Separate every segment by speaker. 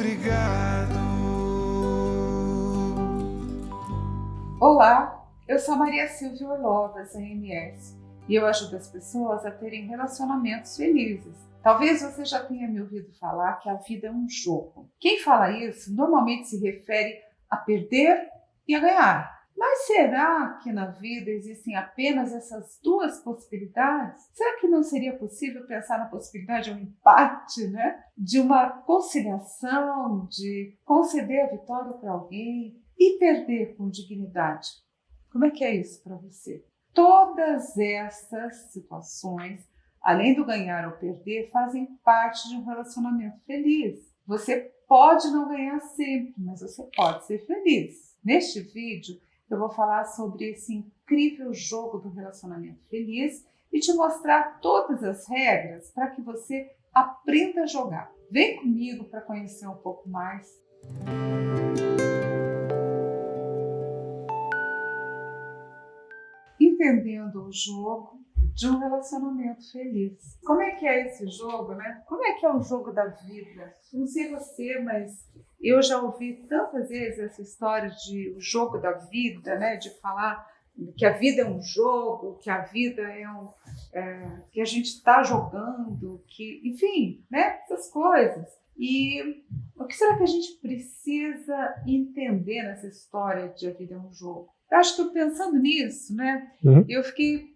Speaker 1: obrigado.
Speaker 2: Olá, eu sou Maria Silvia Orlovas, AMS, e eu ajudo as pessoas a terem relacionamentos felizes. Talvez você já tenha me ouvido falar que a vida é um jogo. Quem fala isso normalmente se refere a perder e a ganhar. Mas será que na vida existem apenas essas duas possibilidades? Será que não seria possível pensar na possibilidade de um empate, né? De uma conciliação, de conceder a vitória para alguém e perder com dignidade? Como é que é isso para você? Todas essas situações, além do ganhar ou perder, fazem parte de um relacionamento feliz. Você pode não ganhar sempre, mas você pode ser feliz. Neste vídeo, eu vou falar sobre esse incrível jogo do relacionamento feliz e te mostrar todas as regras para que você aprenda a jogar. Vem comigo para conhecer um pouco mais. Entendendo o jogo de um relacionamento feliz. Como é que é esse jogo, né? Como é que é o jogo da vida? Não sei você, mas eu já ouvi tantas vezes essa história de o jogo da vida, né? De falar que a vida é um jogo, que a vida que a gente está jogando, que, enfim, né? Essas coisas. E o que será que a gente precisa entender nessa história de a vida é um jogo? Eu acho que eu pensando nisso, né? Eu fiquei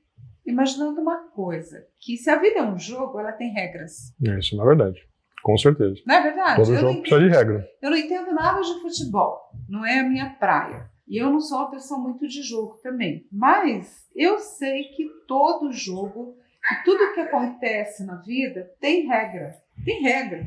Speaker 2: imaginando uma coisa, que se a vida é um jogo, ela tem regras.
Speaker 3: Isso não é verdade, com certeza.
Speaker 2: Não é verdade?
Speaker 3: Todo jogo precisa de regra.
Speaker 2: Eu não entendo nada de futebol, não é a minha praia. E eu não sou uma pessoa muito de jogo também. Mas eu sei que todo jogo, que tudo que acontece na vida tem regra. Tem regra.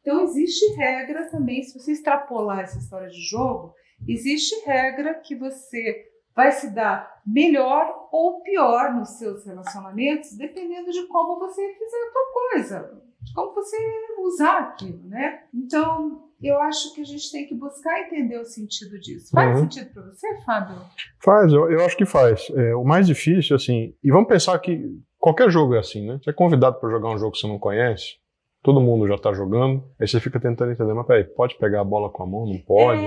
Speaker 2: Então existe regra também, se você extrapolar essa história de jogo, existe regra que você vai se dar melhor ou pior nos seus relacionamentos, dependendo de como você fizer a tua coisa, de como você usar aquilo, né? Então, eu acho que a gente tem que buscar entender o sentido disso. Faz sentido para você, Fábio?
Speaker 3: Faz, eu acho que faz. O mais difícil, assim, e vamos pensar que qualquer jogo é assim, né? Você é convidado para jogar um jogo que você não conhece, todo mundo já está jogando, aí você fica tentando entender, mas peraí, pode pegar a bola com a mão? Não pode?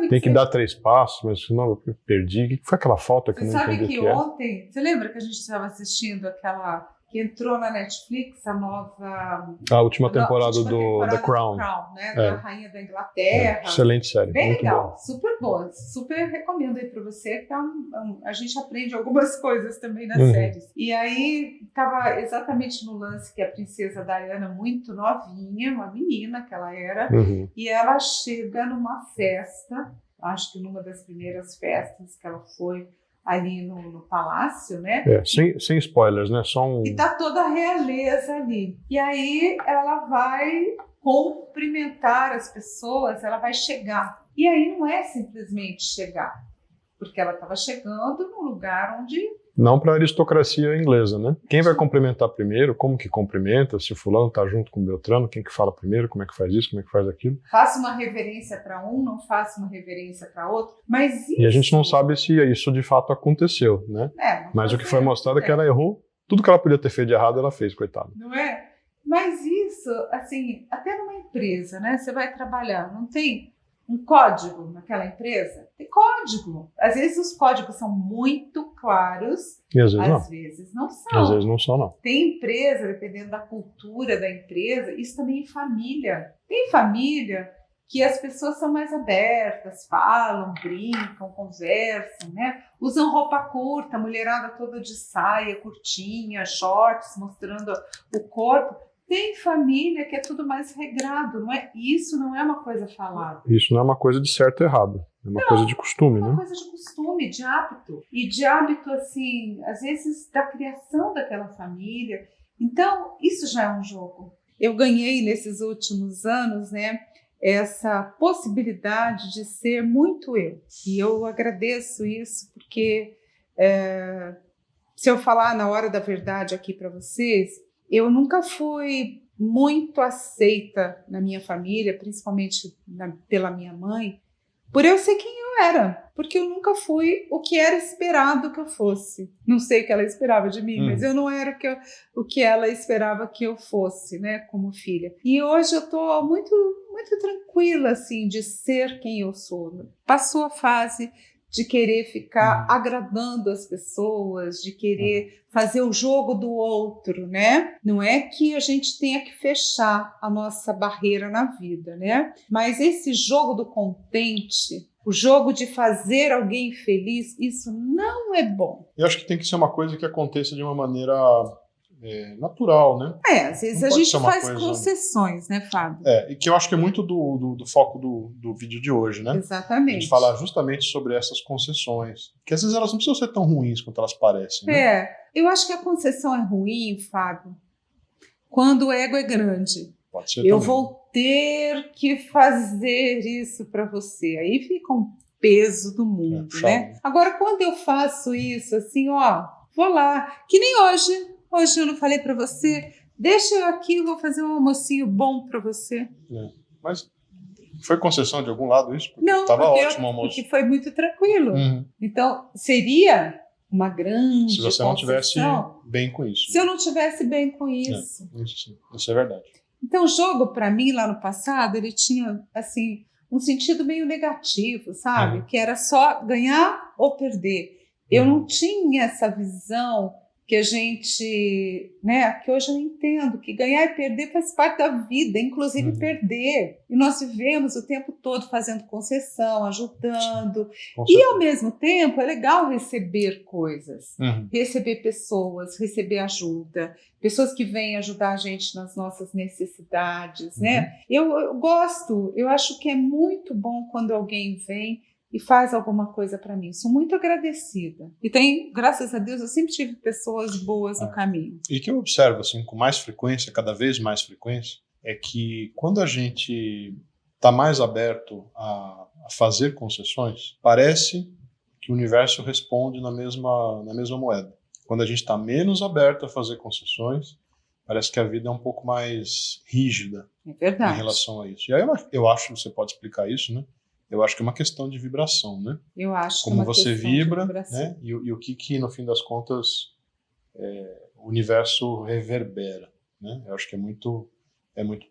Speaker 3: Tem que dar 3 passos, mas senão eu perdi. O que foi aquela falta que eu não entendi o que é?
Speaker 2: Você sabe que ontem, você lembra que a gente estava assistindo aquela que entrou na Netflix,
Speaker 3: a última temporada do The Crown,
Speaker 2: né? Da Rainha da Inglaterra.
Speaker 3: Excelente série.
Speaker 2: Bem
Speaker 3: muito
Speaker 2: legal,
Speaker 3: boa.
Speaker 2: super boa. Super recomendo aí para você, que a gente aprende algumas coisas também nas séries. E aí, estava exatamente no lance que a princesa Diana, muito novinha, uma menina que ela era, e ela chega numa festa, acho que numa das primeiras festas que ela foi, ali no palácio, né?
Speaker 3: Sem spoilers, né? Só um...
Speaker 2: E tá toda a realeza ali. E aí ela vai cumprimentar as pessoas, ela vai chegar. E aí não é simplesmente chegar, porque ela estava chegando num lugar onde...
Speaker 3: Não para a aristocracia inglesa, né? Quem vai cumprimentar primeiro, como que cumprimenta, se o fulano tá junto com o Beltrano, quem que fala primeiro, como é que faz isso, como é que faz aquilo.
Speaker 2: Faça uma reverência para um, não faça uma reverência para outro, mas isso...
Speaker 3: E a gente não sabe se isso de fato aconteceu, né? Mas o que foi mostrado é que ela errou, tudo que ela podia ter feito de errado, ela fez, coitada.
Speaker 2: Não é? Mas isso, assim, até numa empresa, né? Você vai trabalhar, não tem um código naquela empresa? Tem código. Às vezes os códigos são muito claros,
Speaker 3: e às
Speaker 2: vezes não são.
Speaker 3: Às vezes não são, não.
Speaker 2: Tem empresa, dependendo da cultura da empresa, isso também em família. Tem família que as pessoas são mais abertas, falam, brincam, conversam, né? Usam roupa curta, a mulherada toda de saia curtinha, shorts, mostrando o corpo. Tem família que é tudo mais regrado, não é? Isso não é uma coisa falada.
Speaker 3: Isso não é uma coisa de certo e errado, é uma coisa de costume, né?
Speaker 2: É uma coisa de costume, de hábito. E de hábito, assim, às vezes da criação daquela família. Então, isso já é um jogo. Eu ganhei nesses últimos anos, né, essa possibilidade de ser muito eu. E eu agradeço isso porque, se eu falar na hora da verdade aqui para vocês, eu nunca fui muito aceita na minha família, principalmente pela minha mãe, por eu ser quem eu era, porque eu nunca fui o que era esperado que eu fosse. Não sei o que ela esperava de mim, mas eu não era o que ela esperava que eu fosse, né, como filha. E hoje eu estou muito muito tranquila, assim, de ser quem eu sou. Passou a fase de querer ficar agradando as pessoas, de querer fazer o jogo do outro, né? Não é que a gente tenha que fechar a nossa barreira na vida, né? Mas esse jogo do contente, o jogo de fazer alguém feliz, isso não é bom.
Speaker 3: Eu acho que tem que ser uma coisa que aconteça de uma maneira natural, né?
Speaker 2: Às vezes
Speaker 3: Não
Speaker 2: a
Speaker 3: pode
Speaker 2: gente
Speaker 3: ser uma
Speaker 2: faz
Speaker 3: coisa...
Speaker 2: concessões, né, Fábio?
Speaker 3: E que eu acho que é muito do foco do vídeo de hoje, né?
Speaker 2: Exatamente.
Speaker 3: A gente falar justamente sobre essas concessões. Que às vezes elas não precisam ser tão ruins quanto elas parecem, né?
Speaker 2: Eu acho que a concessão é ruim, Fábio, quando o ego é grande.
Speaker 3: Pode ser
Speaker 2: Eu
Speaker 3: também.
Speaker 2: vou ter que fazer isso para você. Aí fica um peso do mundo, né? Agora, quando eu faço isso, assim, ó, vou lá, que nem hoje. Hoje eu não falei para você, deixa eu aqui, eu vou fazer um almocinho bom para você.
Speaker 3: Mas foi concessão de algum lado isso?
Speaker 2: Não,
Speaker 3: estava ótimo o almoço.
Speaker 2: porque foi muito tranquilo. Então, seria uma grande
Speaker 3: se você não tivesse bem com isso.
Speaker 2: Se eu não tivesse bem com isso.
Speaker 3: Isso é verdade.
Speaker 2: Então, o jogo, para mim, lá no passado, ele tinha, assim, um sentido meio negativo, sabe? Que era só ganhar ou perder. Eu não tinha essa visão que a gente, né, que hoje eu entendo, que ganhar e perder faz parte da vida, inclusive perder. E nós vivemos o tempo todo fazendo concessão, ajudando. E, ao mesmo tempo, é legal receber coisas, receber pessoas, receber ajuda, pessoas que vêm ajudar a gente nas nossas necessidades, né? Eu gosto, eu acho que é muito bom quando alguém vem e faz alguma coisa para mim. Sou muito agradecida. E tem, graças a Deus, eu sempre tive pessoas boas no caminho.
Speaker 3: E que eu observo, assim, com mais frequência, cada vez mais frequência, é que quando a gente está mais aberto a fazer concessões, parece que o universo responde na mesma moeda. Quando a gente está menos aberto a fazer concessões, parece que a vida é um pouco mais rígida em relação a isso. E aí eu acho que você pode explicar isso, né? Eu acho que é uma questão de vibração, né?
Speaker 2: Eu acho
Speaker 3: como você vibra, né? E o que no fim das contas o universo reverbera, né? Eu acho que é muito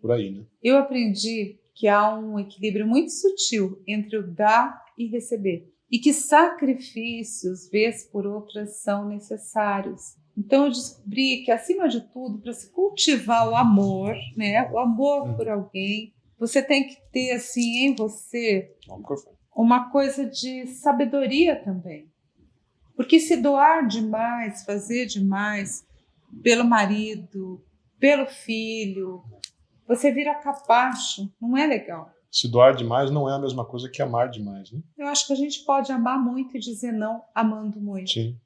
Speaker 3: por aí, né?
Speaker 2: Eu aprendi que há um equilíbrio muito sutil entre o dar e receber e que sacrifícios, vez por outras, são necessários. Então eu descobri que, acima de tudo, para se cultivar o amor, né? O amor por alguém, você tem que ter, assim, em você uma coisa de sabedoria também. Porque se doar demais, fazer demais pelo marido, pelo filho, você vira capacho, não é legal.
Speaker 3: Se doar demais não é a mesma coisa que amar demais, né?
Speaker 2: Eu acho que a gente pode amar muito e dizer não amando muito.
Speaker 3: Sim,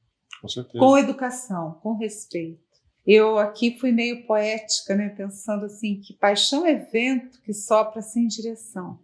Speaker 3: com certeza.
Speaker 2: Com educação, com respeito. Eu aqui fui meio poética, né? Pensando assim, que paixão é vento que sopra sem direção.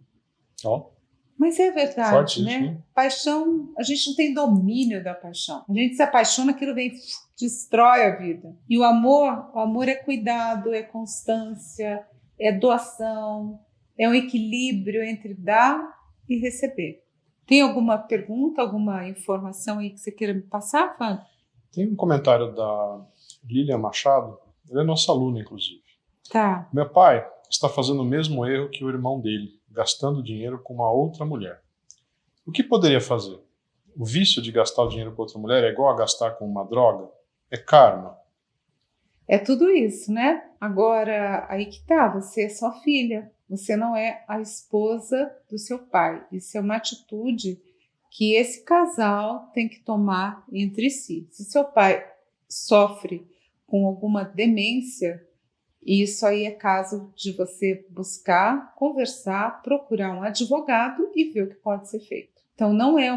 Speaker 2: Mas é verdade,
Speaker 3: forte,
Speaker 2: né?
Speaker 3: Sim.
Speaker 2: Paixão, a gente não tem domínio da paixão. A gente se apaixona, aquilo vem, destrói a vida. E o amor é cuidado, é constância, é doação, é um equilíbrio entre dar e receber. Tem alguma pergunta, alguma informação aí que você queira me passar, Fábio?
Speaker 3: Tem um comentário da Lilian Machado, ele é nossa aluna, inclusive.
Speaker 2: Tá.
Speaker 3: Meu pai está fazendo o mesmo erro que o irmão dele, gastando dinheiro com uma outra mulher. O que poderia fazer? O vício de gastar o dinheiro com outra mulher é igual a gastar com uma droga? É karma?
Speaker 2: É tudo isso, né? Agora, aí que tá, você é sua filha, você não é a esposa do seu pai. Isso é uma atitude que esse casal tem que tomar entre si. Se seu pai sofre com alguma demência, isso aí é caso de você buscar, conversar, procurar um advogado e ver o que pode ser feito. Então, não é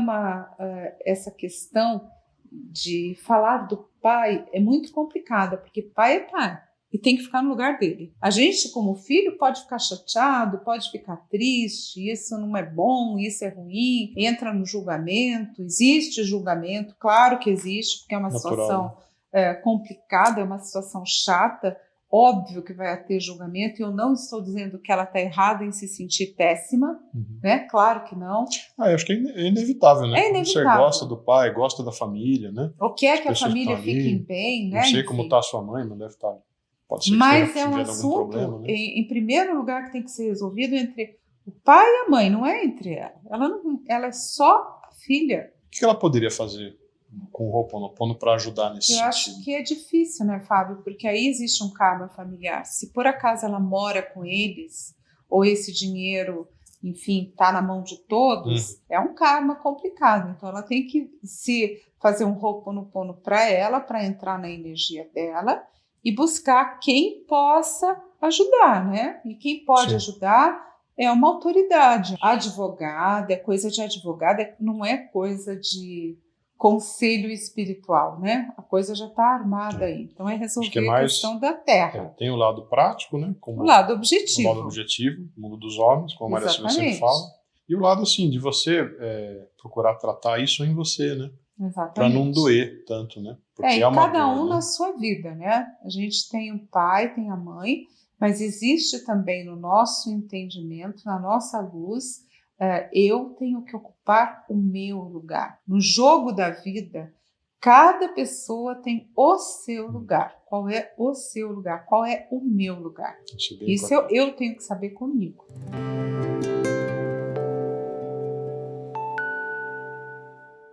Speaker 2: essa questão de falar do pai é muito complicada, porque pai é pai e tem que ficar no lugar dele. A gente, como filho, pode ficar chateado, pode ficar triste, isso não é bom, isso é ruim, entra no julgamento, existe julgamento, claro que existe, porque é uma situação complicada, é uma situação chata, óbvio que vai ter julgamento, e eu não estou dizendo que ela está errada em se sentir péssima, né? Claro que não.
Speaker 3: Eu acho que é inevitável, né?
Speaker 2: É inevitável.
Speaker 3: Você gosta do pai, gosta da família, né?
Speaker 2: Ou quer que a família fique bem, né?
Speaker 3: Não sei como está a sua mãe, mas deve estar Pode ser que
Speaker 2: Mas
Speaker 3: esteja
Speaker 2: é um
Speaker 3: vivendo algum
Speaker 2: assunto,
Speaker 3: problema, né?
Speaker 2: em primeiro lugar, que tem que ser resolvido entre o pai e a mãe, não é entre ela. Ela é só a filha.
Speaker 3: O que ela poderia fazer com o Ho'oponopono para ajudar nesse
Speaker 2: Eu
Speaker 3: sentido?
Speaker 2: acho que é difícil, né, Fábio? Porque aí existe um karma familiar. Se por acaso ela mora com eles, ou esse dinheiro, enfim, está na mão de todos, é um karma complicado. Então ela tem que se fazer um Ho'oponopono para ela, para entrar na energia dela, e buscar quem possa ajudar, né? E quem pode ajudar é uma autoridade. Advogada, é coisa de advogada, não é coisa de conselho espiritual, né? A coisa já está armada aí. Então é resolver a questão da terra.
Speaker 3: Tem o lado prático, né? Como
Speaker 2: o lado objetivo.
Speaker 3: O lado objetivo, o mundo dos homens, como a Maria Silvia sempre fala. E o lado, assim, de você procurar tratar isso em você, né? Para não doer tanto, né?
Speaker 2: Porque e cada um na sua vida, né? A gente tem o pai, tem a mãe, mas existe também no nosso entendimento, na nossa luz, eu tenho que ocupar o meu lugar. No jogo da vida, cada pessoa tem o seu lugar. Qual é o seu lugar? Qual é o meu lugar? Isso eu tenho que saber comigo.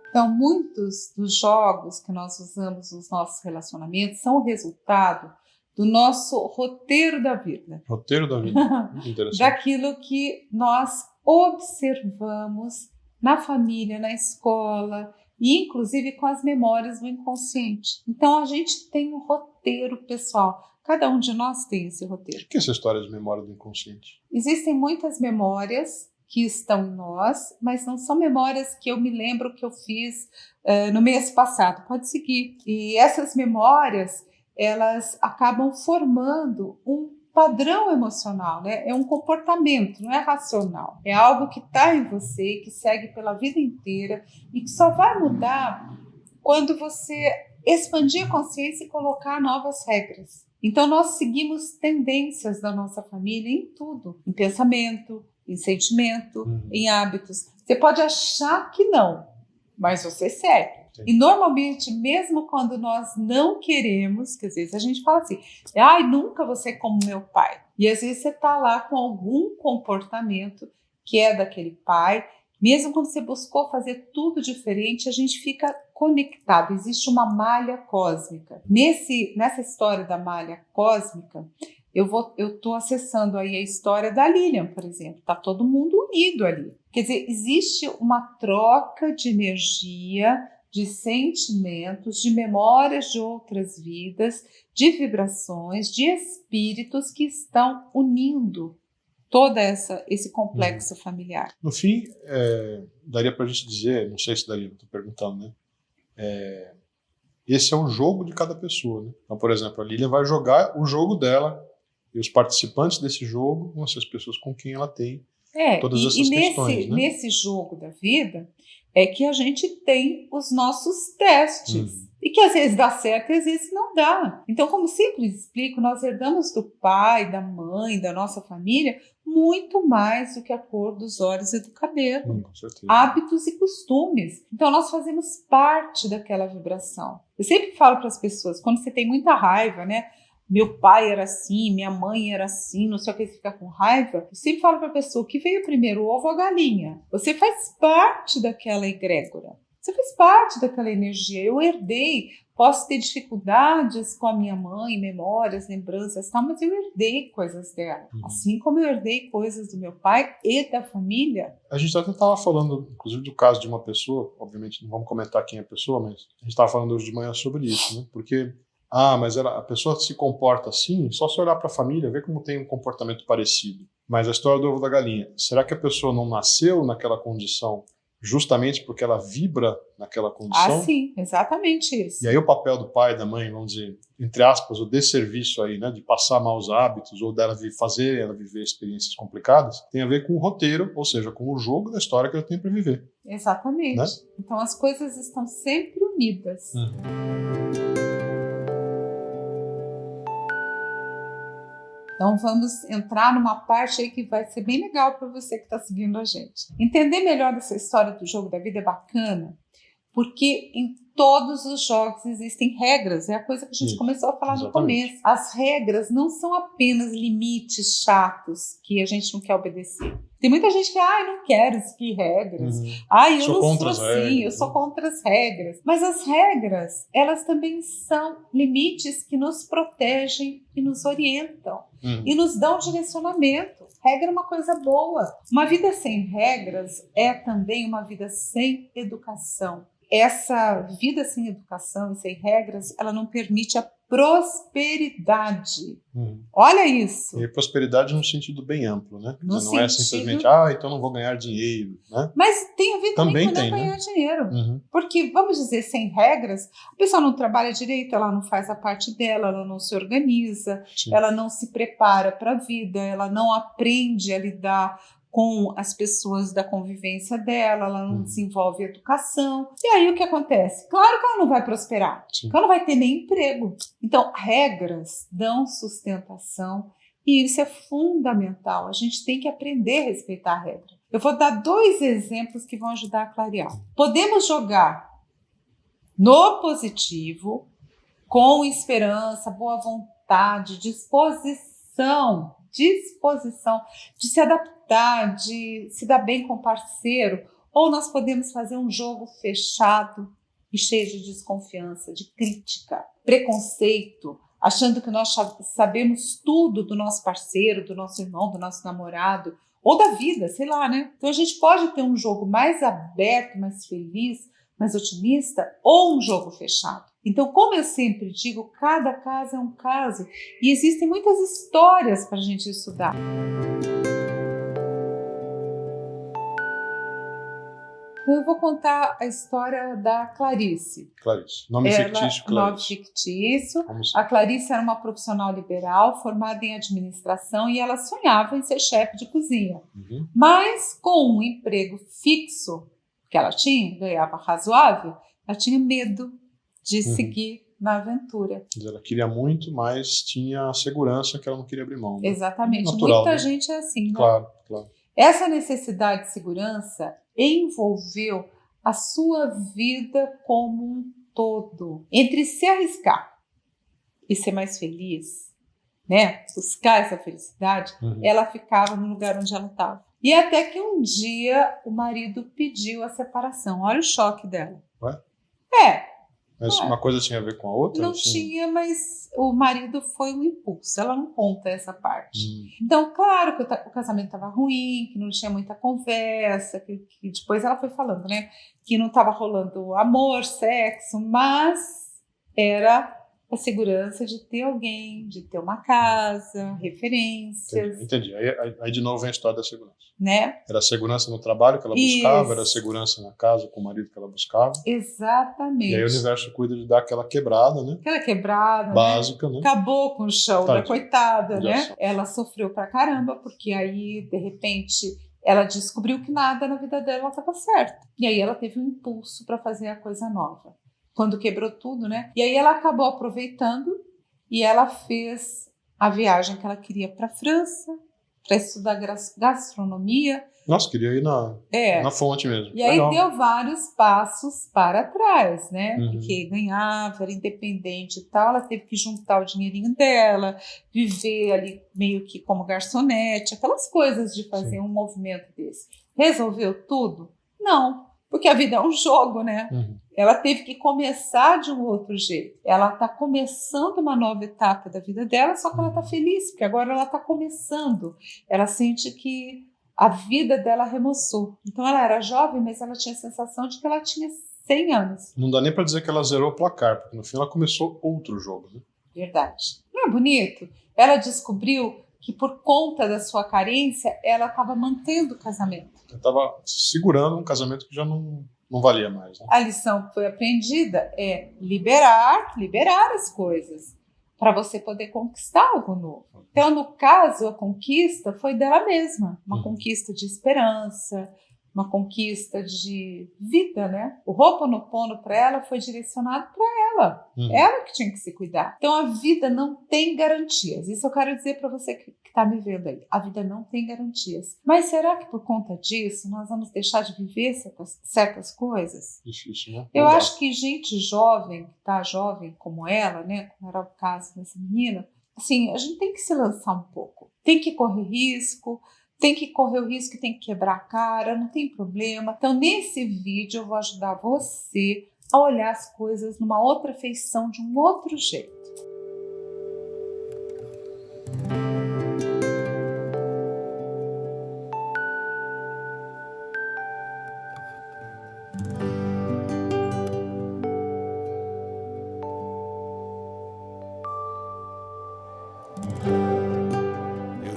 Speaker 2: Então, muitos dos jogos que nós usamos nos nossos relacionamentos são o resultado do nosso roteiro da vida.
Speaker 3: Roteiro da vida, interessante.
Speaker 2: Daquilo que nós observamos na família, na escola, e inclusive com as memórias do inconsciente. Então, a gente tem um roteiro pessoal. Cada um de nós tem esse roteiro.
Speaker 3: O que é essa história de memória do inconsciente?
Speaker 2: Existem muitas memórias que estão em nós, mas não são memórias que eu me lembro que eu fiz no mês passado. Pode seguir. E essas memórias, elas acabam formando um padrão emocional, né? É um comportamento, não é racional. É algo que está em você, que segue pela vida inteira e que só vai mudar quando você expandir a consciência e colocar novas regras. Então, nós seguimos tendências da nossa família em tudo, em pensamento, em sentimento, em hábitos. Você pode achar que não, mas você segue. Sim. E normalmente, mesmo quando nós não queremos, que às vezes a gente fala assim, nunca vou ser como meu pai. E às vezes você está lá com algum comportamento que é daquele pai. Mesmo quando você buscou fazer tudo diferente, a gente fica conectado. Existe uma malha cósmica. Nessa história da malha cósmica, eu estou acessando aí a história da Lilian, por exemplo. Está todo mundo unido ali. Quer dizer, existe uma troca de energia, de sentimentos, de memórias de outras vidas, de vibrações, de espíritos que estão unindo todo esse complexo familiar.
Speaker 3: No fim, daria para a gente dizer, não sei se daria, estou perguntando, né? Esse é o jogo de cada pessoa, né? Então, por exemplo, a Lilian vai jogar o jogo dela e os participantes desse jogo vão ser as pessoas com quem ela tem todas essas questões. Né?
Speaker 2: Nesse jogo da vida é que a gente tem os nossos testes. E que às vezes dá certo e às vezes não dá. Então, como sempre explico, nós herdamos do pai, da mãe, da nossa família, muito mais do que a cor dos olhos e do cabelo.
Speaker 3: Com certeza.
Speaker 2: Hábitos e costumes. Então, nós fazemos parte daquela vibração. Eu sempre falo para as pessoas, quando você tem muita raiva, né? Meu pai era assim, minha mãe era assim, não sei o que, fica com raiva. Eu sempre falo para a pessoa, o que veio primeiro, o ovo ou a galinha? Você faz parte daquela egrégora. Você faz parte daquela energia. Eu herdei, posso ter dificuldades com a minha mãe, memórias, lembranças, tal, mas eu herdei coisas dela. Assim como eu herdei coisas do meu pai e da família.
Speaker 3: A gente até estava falando, inclusive, do caso de uma pessoa, obviamente não vamos comentar quem é a pessoa, mas a gente estava falando hoje de manhã sobre isso, né? Porque, mas a pessoa se comporta assim, só se olhar para a família, ver como tem um comportamento parecido. Mas a história do ovo da galinha, será que a pessoa não nasceu naquela condição justamente porque ela vibra naquela condição?
Speaker 2: Sim, exatamente isso.
Speaker 3: E aí o papel do pai e da mãe, vamos dizer, entre aspas, o desserviço aí, né, de passar maus hábitos ou dela fazer ela viver experiências complicadas, tem a ver com o roteiro, ou seja, com o jogo da história que ela tem para viver.
Speaker 2: Exatamente. Né? Então as coisas estão sempre unidas. Então vamos entrar numa parte aí que vai ser bem legal para você que está seguindo a gente. Entender melhor essa história do jogo da vida é bacana, Porque em todos os jogos existem regras, é a coisa que a gente começou a falar no começo. As regras não são apenas limites chatos que a gente não quer obedecer. Tem muita gente que, eu não quero seguir regras. Eu
Speaker 3: Sou
Speaker 2: não
Speaker 3: contra
Speaker 2: sou
Speaker 3: as
Speaker 2: assim,
Speaker 3: regras,
Speaker 2: eu sou contra as regras. Mas as regras, elas também são limites que nos protegem e nos orientam. E nos dão direcionamento. Regra é uma coisa boa. Uma vida sem regras é também uma vida sem educação. Essa vida sem educação e sem regras, ela não permite a prosperidade. Olha isso.
Speaker 3: E prosperidade no sentido bem amplo, né?
Speaker 2: No
Speaker 3: não é simplesmente, então não vou ganhar dinheiro, né?
Speaker 2: Mas tem a ver também com não
Speaker 3: tem,
Speaker 2: ganhar
Speaker 3: né?
Speaker 2: dinheiro. Porque, vamos dizer, sem regras, a pessoa não trabalha direito, ela não faz a parte dela, ela não se organiza, ela não se prepara para a vida, ela não aprende a lidar com as pessoas da convivência dela, ela não desenvolve educação. E aí o que acontece? Claro que ela não vai prosperar, porque ela não vai ter nem emprego. Então, regras dão sustentação e isso é fundamental. A gente tem que aprender a respeitar a regra. Eu vou dar 2 exemplos que vão ajudar a clarear. Podemos jogar no positivo, com esperança, boa vontade, disposição de se adaptar, de se dar bem com o parceiro, ou nós podemos fazer um jogo fechado e cheio de desconfiança, de crítica, preconceito, achando que nós sabemos tudo do nosso parceiro, do nosso irmão, do nosso namorado, ou da vida, sei lá, né? Então a gente pode ter um jogo mais aberto, mais feliz, mais otimista, ou um jogo fechado. Então, como eu sempre digo, cada caso é um caso e existem muitas histórias para a gente estudar. Eu vou contar a história da Clarice.
Speaker 3: Nome fictício, Clarice.
Speaker 2: Nome fictício. A Clarice era uma profissional liberal formada em administração e ela sonhava em ser chefe de cozinha. Mas com um emprego fixo que ela tinha, ganhava razoável, ela tinha medo de seguir na aventura.
Speaker 3: Ela queria muito, mas tinha a segurança que ela não queria abrir mão. Né?
Speaker 2: Exatamente.
Speaker 3: Natural,
Speaker 2: Muita
Speaker 3: né?
Speaker 2: gente é assim, né?
Speaker 3: Claro.
Speaker 2: Essa necessidade de segurança envolveu a sua vida como um todo. Entre se arriscar e ser mais feliz, né? Buscar essa felicidade, ela ficava no lugar onde ela estava. E até que um dia o marido pediu a separação. Olha o choque dela.
Speaker 3: Ué? Mas
Speaker 2: Ué.
Speaker 3: uma coisa tinha a ver com a outra?
Speaker 2: Não tinha, mas o marido foi um impulso. Ela não conta essa parte. Então, claro que o casamento estava ruim, que não tinha muita conversa, que depois ela foi falando, né? Que não estava rolando amor, sexo, mas era a segurança de ter alguém, de ter uma casa, referências.
Speaker 3: Entendi. Aí de novo vem a história da segurança.
Speaker 2: Né?
Speaker 3: Era a segurança no trabalho que ela buscava, era a segurança na casa com o marido que ela buscava.
Speaker 2: Exatamente.
Speaker 3: E aí o universo cuida de dar aquela quebrada, né?
Speaker 2: Aquela quebrada,
Speaker 3: básica, né?
Speaker 2: Acabou com o chão da coitada, né?
Speaker 3: Ação.
Speaker 2: Ela sofreu pra caramba, porque aí, de repente, ela descobriu que nada na vida dela estava certo. E aí ela teve um impulso para fazer a coisa nova. Quando quebrou tudo, né? E aí ela acabou aproveitando e ela fez a viagem que ela queria para a França, para estudar gastronomia.
Speaker 3: Nossa, queria ir na fonte mesmo.
Speaker 2: E aí deu vários passos para trás, né?
Speaker 3: Uhum.
Speaker 2: Porque ganhava, era independente e tal, ela teve que juntar o dinheirinho dela, viver ali meio que como garçonete, aquelas coisas de fazer um movimento desse. Resolveu tudo? Não, porque a vida é um jogo, né?
Speaker 3: Uhum.
Speaker 2: Ela teve que começar de um outro jeito. Ela está começando uma nova etapa da vida dela, só que ela está feliz, porque agora ela está começando. Ela sente que a vida dela remoçou. Então ela era jovem, mas ela tinha a sensação de que ela tinha 100 anos.
Speaker 3: Não dá nem para dizer que ela zerou o placar, porque no fim ela começou outro jogo, né?
Speaker 2: Verdade. Não é bonito? Ela descobriu que por conta da sua carência, ela estava mantendo o casamento.
Speaker 3: Ela estava segurando um casamento que já não valia mais. Né?
Speaker 2: A lição que foi aprendida é liberar as coisas para você poder conquistar algo novo. Então, no caso, a conquista foi dela mesma. Uma conquista de esperança, uma conquista de vida, né? O Ho'oponopono para ela foi direcionado para ela. Ela que tinha que se cuidar. Então a vida não tem garantias. Isso eu quero dizer para você que está me vendo aí. A vida não tem garantias. Mas será que por conta disso nós vamos deixar de viver certas coisas?
Speaker 3: Difícil, né?
Speaker 2: Eu acho que gente jovem, que tá jovem como ela, né? Como era o caso dessa menina, assim, a gente tem que se lançar um pouco. Tem que correr risco. Tem que correr o risco, tem que quebrar a cara, não tem problema. Então, nesse vídeo, eu vou ajudar você a olhar as coisas numa outra feição, de um outro jeito.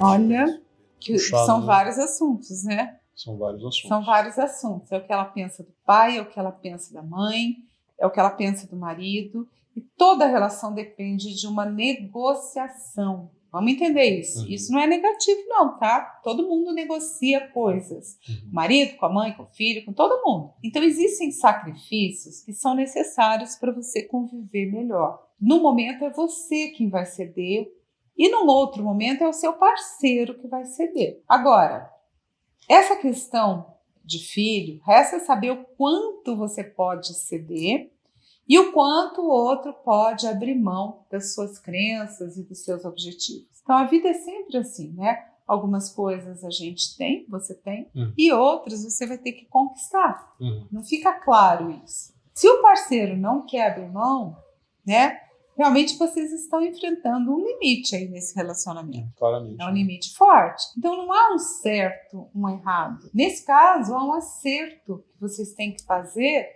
Speaker 2: Olha, que são vários assuntos, né?
Speaker 3: São vários assuntos.
Speaker 2: São vários assuntos. É o que ela pensa do pai, é o que ela pensa da mãe, é o que ela pensa do marido. E toda relação depende de uma negociação. Vamos entender isso. Isso não é negativo, não, tá? Todo mundo negocia coisas. O marido, com a mãe, com o filho, com todo mundo. Então, existem sacrifícios que são necessários para você conviver melhor. No momento, é você quem vai ceder. E num outro momento, é o seu parceiro que vai ceder. Agora, essa questão de filho, resta saber o quanto você pode ceder e o quanto o outro pode abrir mão das suas crenças e dos seus objetivos. Então, a vida é sempre assim, né? Algumas coisas a gente tem, você tem, e outras você vai ter que conquistar. Não fica claro isso. Se o parceiro não quer abrir mão, né? Realmente vocês estão enfrentando um limite aí nesse relacionamento.
Speaker 3: Claramente.
Speaker 2: É um limite forte. Então não há um certo, um errado. Nesse caso, há um acerto que vocês têm que fazer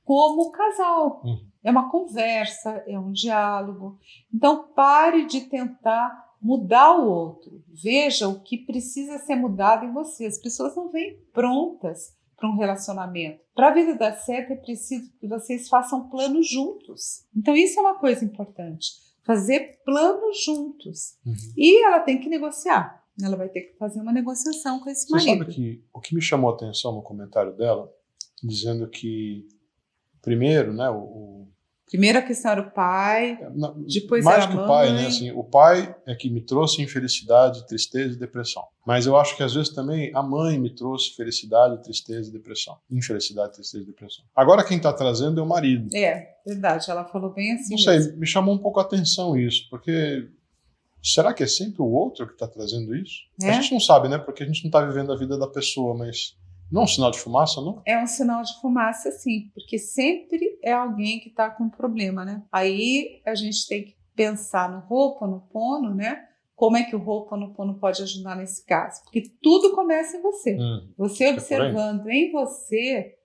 Speaker 2: como casal. É uma conversa, é um diálogo. Então pare de tentar mudar o outro. Veja o que precisa ser mudado em você. As pessoas não vêm prontas para um relacionamento. Para a vida dar certo, é preciso que vocês façam planos juntos. Então, isso é uma coisa importante. Fazer planos juntos. E ela tem que negociar. Ela vai ter que fazer uma negociação com esse marido.
Speaker 3: Você sabe que o que me chamou a atenção no comentário dela, dizendo que, primeiro, né,
Speaker 2: Primeiro a questão era o pai, depois
Speaker 3: mais
Speaker 2: era a
Speaker 3: que
Speaker 2: mãe.
Speaker 3: o pai, né? Assim, o pai é que me trouxe infelicidade, tristeza e depressão. Mas eu acho que às vezes também a mãe me trouxe felicidade, tristeza e depressão. Infelicidade, tristeza e depressão. Agora quem está trazendo é o marido.
Speaker 2: É, verdade. Ela falou bem assim.
Speaker 3: Não sei, me chamou um pouco a atenção isso, porque será que é sempre o outro que está trazendo isso? A gente não sabe, né? Porque a gente não está vivendo a vida da pessoa, mas não é um sinal de fumaça, não?
Speaker 2: É um sinal de fumaça, sim, porque sempre é alguém que está com problema, né? Aí a gente tem que pensar no Ho'oponopono, né? Como é que o Ho'oponopono pode ajudar nesse caso? Porque tudo começa em você. Você observando em você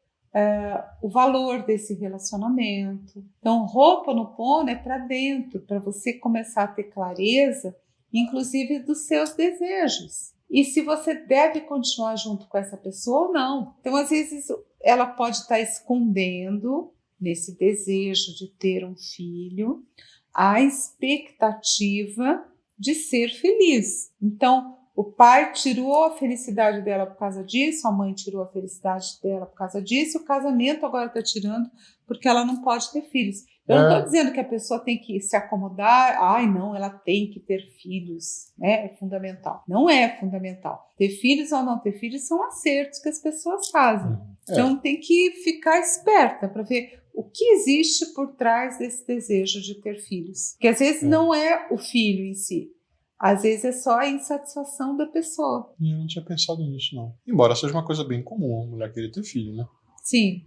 Speaker 2: o valor desse relacionamento. Então, o Ho'oponopono é para dentro, para você começar a ter clareza, inclusive dos seus desejos. E se você deve continuar junto com essa pessoa ou não. Então, às vezes, ela pode estar escondendo, nesse desejo de ter um filho, a expectativa de ser feliz. Então, o pai tirou a felicidade dela por causa disso, a mãe tirou a felicidade dela por causa disso, e o casamento agora está tirando porque ela não pode ter filhos. Eu não estou dizendo que a pessoa tem que se acomodar, não, ela tem que ter filhos, né? É fundamental. Não é fundamental. Ter filhos ou não ter filhos são acertos que as pessoas fazem. Então tem que ficar esperta para ver o que existe por trás desse desejo de ter filhos. Porque às vezes não é o filho em si. Às vezes é só a insatisfação da pessoa.
Speaker 3: Eu não tinha pensado nisso, não. Embora seja uma coisa bem comum, a mulher querer ter filho, né?
Speaker 2: Sim,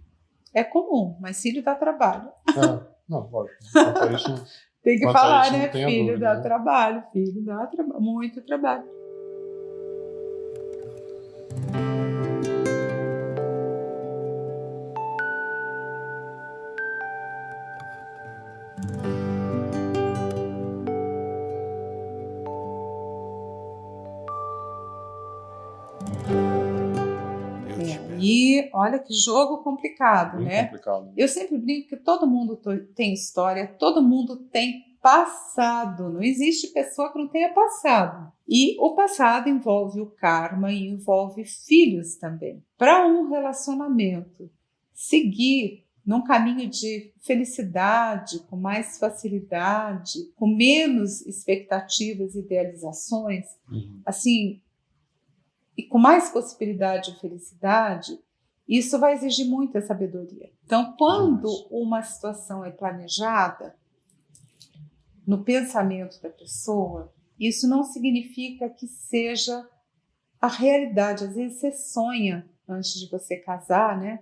Speaker 2: é comum, mas filho dá trabalho.
Speaker 3: Não, lógico. Quanto a isso,
Speaker 2: tem que falar, né?
Speaker 3: Filho
Speaker 2: dúvida, dá trabalho, filho dá muito trabalho. E olha que jogo complicado,
Speaker 3: bem
Speaker 2: né?
Speaker 3: complicado.
Speaker 2: Eu sempre brinco que todo mundo tem história, todo mundo tem passado. Não existe pessoa que não tenha passado. E o passado envolve o karma e envolve filhos também. Para um relacionamento seguir num caminho de felicidade, com mais facilidade, com menos expectativas e idealizações, assim, e com mais possibilidade de felicidade, isso vai exigir muita sabedoria. Então, quando uma situação é planejada no pensamento da pessoa, isso não significa que seja a realidade. Às vezes você sonha antes de você casar, né?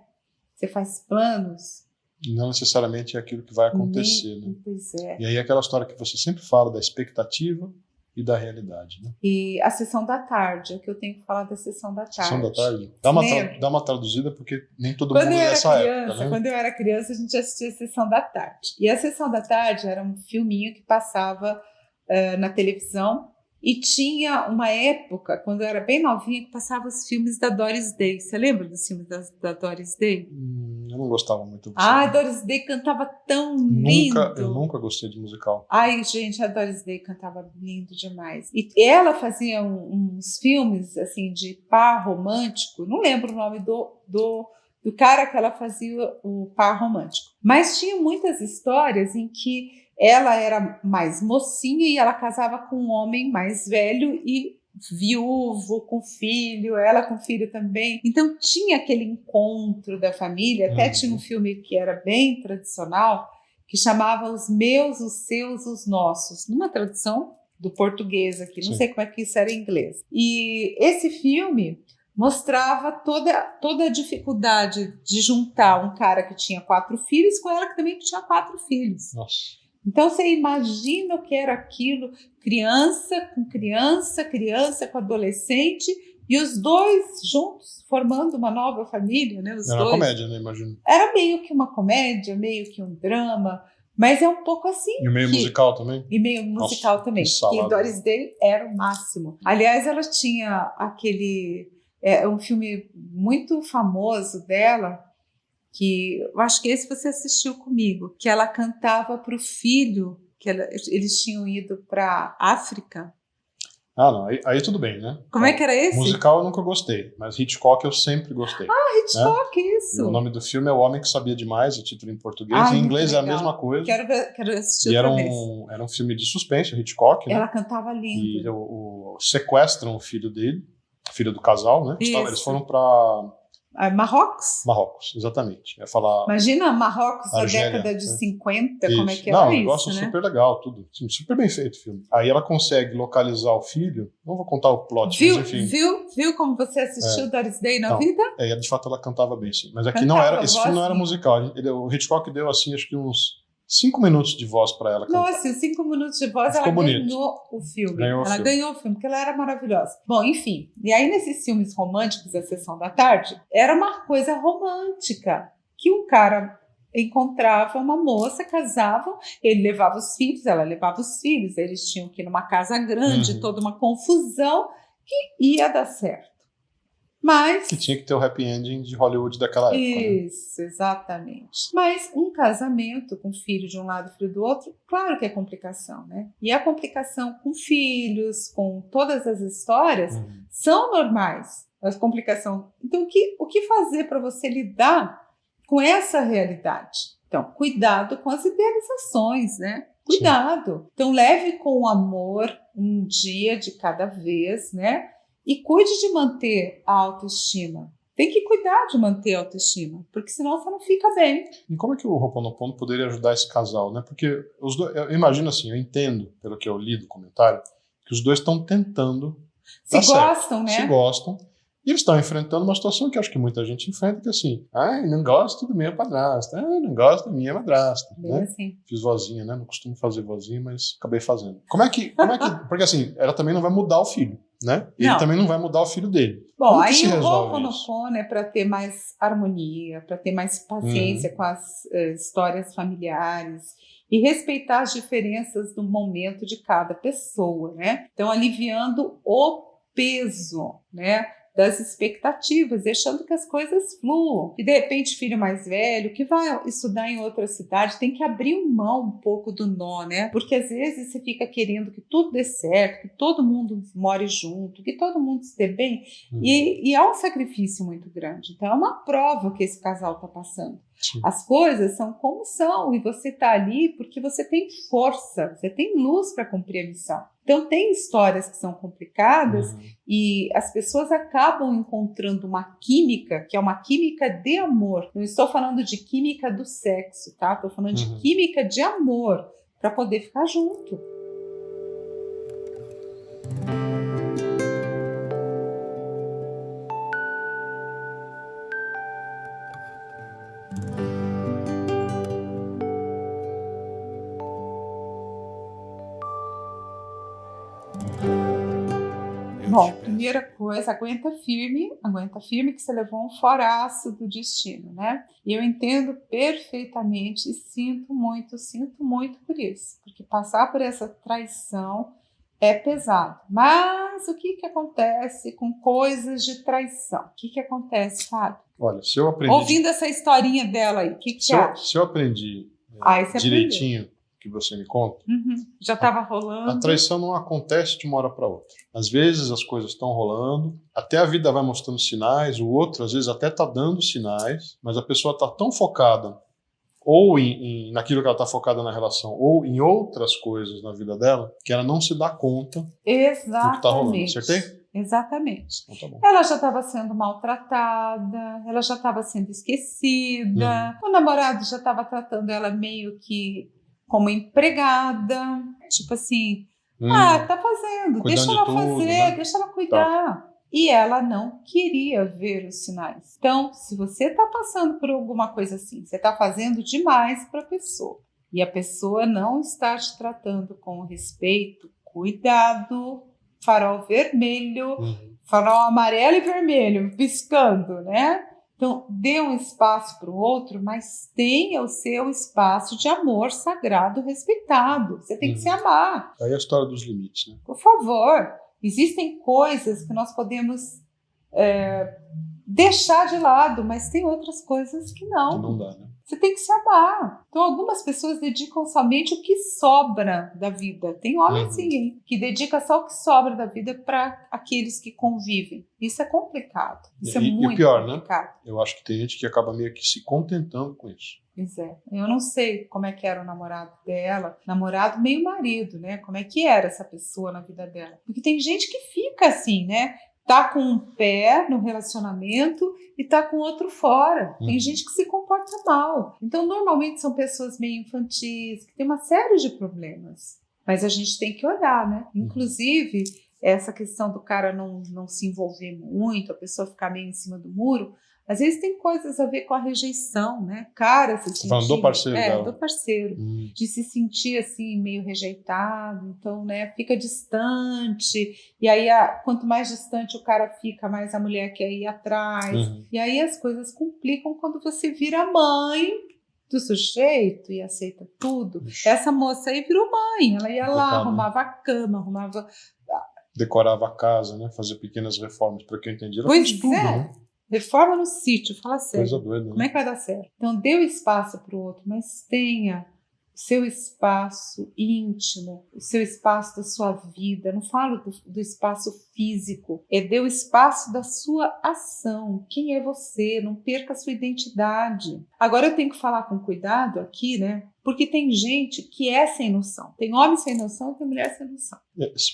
Speaker 2: Você faz planos.
Speaker 3: Não necessariamente é aquilo que vai acontecer, né?
Speaker 2: Pois é.
Speaker 3: E aí aquela história que você sempre fala da expectativa e da realidade, né?
Speaker 2: E a sessão da tarde, é que eu tenho que falar da sessão da tarde.
Speaker 3: Sessão da tarde? Dá uma traduzida, porque nem todo mundo nessa época, né?
Speaker 2: Quando eu era criança, a gente assistia a sessão da tarde. E a sessão da tarde era um filminho que passava na televisão. E tinha uma época, quando eu era bem novinha, que passava os filmes da Doris Day. Você lembra dos filmes da Doris Day?
Speaker 3: Eu não gostava muito.
Speaker 2: A Doris Day cantava tão lindo.
Speaker 3: Eu nunca gostei de musical.
Speaker 2: Ai, gente, a Doris Day cantava lindo demais. E ela fazia uns filmes, assim, de par romântico. Não lembro o nome do cara que ela fazia o par romântico. Mas tinha muitas histórias em que ela era mais mocinha e ela casava com um homem mais velho e viúvo, com filho, ela com filho também. Então tinha aquele encontro da família. Até tinha um filme que era bem tradicional, que chamava Os Meus, os Seus, os Nossos, numa tradução do português aqui, não sei como é que isso era em inglês. E esse filme mostrava toda a dificuldade de juntar um cara que tinha 4 filhos com ela que também tinha 4 filhos.
Speaker 3: Nossa.
Speaker 2: Então, você imagina o que era aquilo, criança com adolescente, e os dois juntos, formando uma nova família, né?
Speaker 3: Era uma comédia, né? Imagino.
Speaker 2: Era meio que uma comédia, meio que um drama, mas é um pouco assim.
Speaker 3: E meio musical também?
Speaker 2: E meio musical também. E Doris Day era o máximo. Aliás, ela tinha um filme muito famoso dela, que eu acho que esse você assistiu comigo, que ela cantava para o filho, eles tinham ido para a África.
Speaker 3: Ah, não, aí tudo bem, né?
Speaker 2: Como é que era esse?
Speaker 3: Musical eu nunca gostei, mas Hitchcock eu sempre gostei.
Speaker 2: Ah, Hitchcock, né? Isso!
Speaker 3: E o nome do filme é O Homem que Sabia Demais, o título em português. Em inglês é a mesma coisa.
Speaker 2: Quero assistir outra vez.
Speaker 3: Era um filme de suspense, Hitchcock, né?
Speaker 2: Ela cantava lindo.
Speaker 3: E sequestram o filho dele, filho do casal, né? Eles foram para
Speaker 2: Marrocos,
Speaker 3: exatamente.
Speaker 2: Imagina Marrocos na década de 50, como é que era isso, né? Não, um negócio
Speaker 3: super legal, tudo. Super bem feito o filme. Aí ela consegue localizar o filho, não vou contar o plot, mas enfim.
Speaker 2: Viu como você assistiu Doris Day na vida?
Speaker 3: De fato ela cantava bem, sim. Mas aqui não era, esse filme não era musical. O Hitchcock deu, assim, acho que uns 5 minutos de voz para ela cantar.
Speaker 2: Nossa, 5 minutos de voz, ela ganhou o filme. Ganhou o filme, porque ela era maravilhosa. Bom, enfim. E aí, nesses filmes românticos, a Sessão da Tarde, era uma coisa romântica. Que um cara encontrava uma moça, casavam, ele levava os filhos, ela levava os filhos, eles tinham que ir numa casa grande, toda uma confusão, que ia dar certo. Mas
Speaker 3: que tinha que ter o happy ending de Hollywood daquela época.
Speaker 2: Isso, exatamente. Mas um casamento com filho de um lado e filho do outro, claro que é complicação, né? E a complicação com filhos, com todas as histórias, são normais. A complicação. Então, o que fazer para você lidar com essa realidade? Então, cuidado com as idealizações, né? Cuidado. Sim. Então, leve com amor um dia de cada vez, né? E cuide de manter a autoestima. Tem que cuidar de manter a autoestima, porque senão você não fica bem.
Speaker 3: E como é que o Ho'oponopono poderia ajudar esse casal, né? Porque os dois, eu imagino assim, eu entendo, pelo que eu li do comentário, que os dois estão tentando
Speaker 2: se gostam, né?
Speaker 3: Se gostam. E eles estão enfrentando uma situação que acho que muita gente enfrenta, que é assim, não gosto do meu padrasto, não gosto da minha madrasta. Né?
Speaker 2: Assim.
Speaker 3: Fiz vozinha, né? Não costumo fazer vozinha, mas acabei fazendo. Como é que porque assim, ela também não vai mudar o filho, né? Ele também não vai mudar o filho dele.
Speaker 2: Bom, aí o Ho'oponopono é para ter mais harmonia, para ter mais paciência com as histórias familiares e respeitar as diferenças do momento de cada pessoa, né? Então, aliviando o peso, né? das expectativas, deixando que as coisas fluam. E de repente, filho mais velho, que vai estudar em outra cidade, tem que abrir mão um pouco do nó, né? Porque às vezes você fica querendo que tudo dê certo, que todo mundo more junto, que todo mundo esteja bem, e há um sacrifício muito grande. Então é uma prova que esse casal está passando.
Speaker 3: Sim.
Speaker 2: As coisas são como são e você está ali porque você tem força, você tem luz para cumprir a missão. Então tem histórias que são complicadas e as pessoas acabam encontrando uma química, que é uma química de amor. Não estou falando de química do sexo, tá? Estou falando de química de amor para poder ficar junto. Bom, primeira coisa, aguenta firme que você levou um foraço do destino, né? E eu entendo perfeitamente e sinto muito por isso, porque passar por essa traição é pesado. Mas o que acontece com coisas de traição? O que acontece, Fábio?
Speaker 3: Olha, se eu aprendi...
Speaker 2: Ouvindo essa historinha dela aí, o que você acha?
Speaker 3: Se eu aprendi direitinho que você me conta,
Speaker 2: já estava rolando.
Speaker 3: A traição não acontece de uma hora para outra. Às vezes as coisas estão rolando, até a vida vai mostrando sinais, o outro às vezes até está dando sinais, mas a pessoa está tão focada ou naquilo que ela está focada na relação, ou em outras coisas na vida dela, que ela não se dá conta do que está rolando. Acertei?
Speaker 2: Exatamente.
Speaker 3: Então, tá bom.
Speaker 2: Ela já estava sendo maltratada, ela já estava sendo esquecida, o namorado já estava tratando ela meio que como empregada, tipo assim, tá fazendo, deixa ela fazer, né? Deixa ela cuidar. Tá. E ela não queria ver os sinais. Então, se você está passando por alguma coisa assim, você está fazendo demais para a pessoa, e a pessoa não está te tratando com respeito, cuidado, farol vermelho, farol amarelo e vermelho, piscando, né? Então, dê um espaço para o outro, mas tenha o seu espaço de amor sagrado respeitado. Você tem que se amar.
Speaker 3: Aí é a história dos limites, né?
Speaker 2: Por favor. Existem coisas que nós podemos deixar de lado, mas tem outras coisas que não.
Speaker 3: Que não dá, né?
Speaker 2: Você tem que se amar. Então, algumas pessoas dedicam somente o que sobra da vida. Tem homem assim, hein, que dedica só o que sobra da vida para aqueles que convivem. Isso é complicado. Isso é muito
Speaker 3: pior,
Speaker 2: complicado.
Speaker 3: Né? Eu acho que tem gente que acaba meio que se contentando com isso.
Speaker 2: Pois é. Eu não sei como é que era o namorado dela. Namorado meio marido, né? Como é que era essa pessoa na vida dela. Porque tem gente que fica assim, né? Tá com um pé no relacionamento e tá com outro fora. Tem gente que se comporta mal. Então, normalmente são pessoas meio infantis, que tem uma série de problemas. Mas a gente tem que olhar, né? Inclusive, essa questão do cara não se envolver muito, a pessoa ficar meio em cima do muro, às vezes tem coisas a ver com a rejeição, né? Cara se sentir...
Speaker 3: Falando do parceiro dela.
Speaker 2: Do parceiro. De se sentir, assim, meio rejeitado. Então, né? Fica distante. E aí, quanto mais distante o cara fica, mais a mulher quer ir atrás. E aí as coisas complicam quando você vira mãe do sujeito e aceita tudo. Essa moça aí virou mãe. Ela ia lá, arrumava a cama,
Speaker 3: decorava a casa, né? Fazia pequenas reformas. Para quem entendi, ela
Speaker 2: fez
Speaker 3: tudo, né?
Speaker 2: Reforma no sítio, fala sério.
Speaker 3: Coisa doida, né?
Speaker 2: Como é que vai dar certo? Então, dê o espaço para o outro, mas tenha o seu espaço íntimo, o seu espaço da sua vida. Não falo do espaço físico, dê o espaço da sua ação. Quem é você? Não perca a sua identidade. Agora eu tenho que falar com cuidado aqui, né? Porque tem gente que é sem noção. Tem homem sem noção e tem mulher sem noção.